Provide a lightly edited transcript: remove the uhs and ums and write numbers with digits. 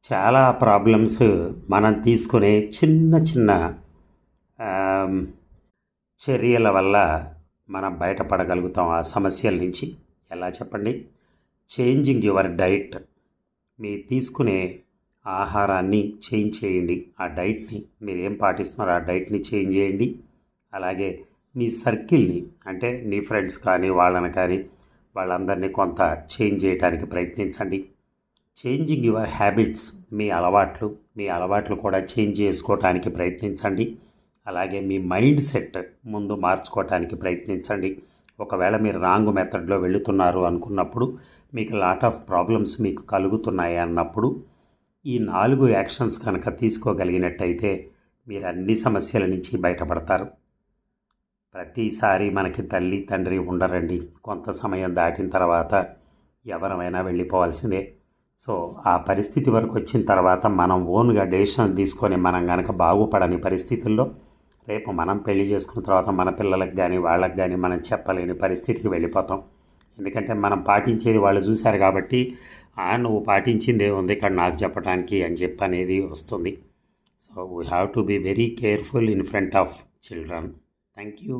చాలా ప్రాబ్లమ్స్ మనం తీసుకునే చిన్న చిన్న చర్యల వల్ల మనం బయటపడగలుగుతాం ఆ సమస్యల నుంచి. ఎలా చెప్పండి? Changing your diet. మీరు తీసుకునే ఆహారాన్ని చేంజ్ చేయండి. ఆ డైట్ని మీరు ఏం పాటిస్తున్నారో ఆ డైట్ని చేంజ్ చేయండి. అలాగే మీ సర్కిల్ని, అంటే నీ ఫ్రెండ్స్ కానీ వాళ్ళని కానీ వాళ్ళందరినీ కొంత చేంజ్ చేయడానికి ప్రయత్నించండి. Changing your habits. మీ అలవాట్లు కూడా చేంజ్ చేసుకోవటానికి ప్రయత్నించండి. అలాగే మీ మైండ్ సెట్ ముందు మార్చుకోవటానికి ప్రయత్నించండి. ఒకవేళ మీరు రాంగ్ మెథడ్లో వెళుతున్నారు అనుకున్నప్పుడు, మీకు లాట్ ఆఫ్ ప్రాబ్లమ్స్ మీకు కలుగుతున్నాయి అన్నప్పుడు, ఈ 4 యాక్షన్స్ కనుక తీసుకోగలిగినట్టయితే మీరు అన్ని సమస్యల నుంచి బయటపడతారు. ప్రతిసారి మనకి తల్లి తండ్రి ఉండరండి. కొంత సమయం దాటిన తర్వాత ఎవరమైనా వెళ్ళిపోవాల్సిందే. సో ఆ పరిస్థితి వరకు వచ్చిన తర్వాత మనం ఓన్గా డెసిషన్ తీసుకొని మనం కనుక బాగుపడని పరిస్థితుల్లో రేపు మనం పెళ్లి చేసుకున్న తర్వాత మన పిల్లలకు కానీ వాళ్ళకి కానీ మనం చెప్పలేని పరిస్థితికి వెళ్ళిపోతాం. ఎందుకంటే మనం పాటించేది వాళ్ళు చూశారు కాబట్టి నువ్వు పాటించింది ఏముంది ఇక్కడ నాకు చెప్పడానికి అని చెప్పి అనేది వస్తుంది. So we have to be very careful in front of children. Thank you.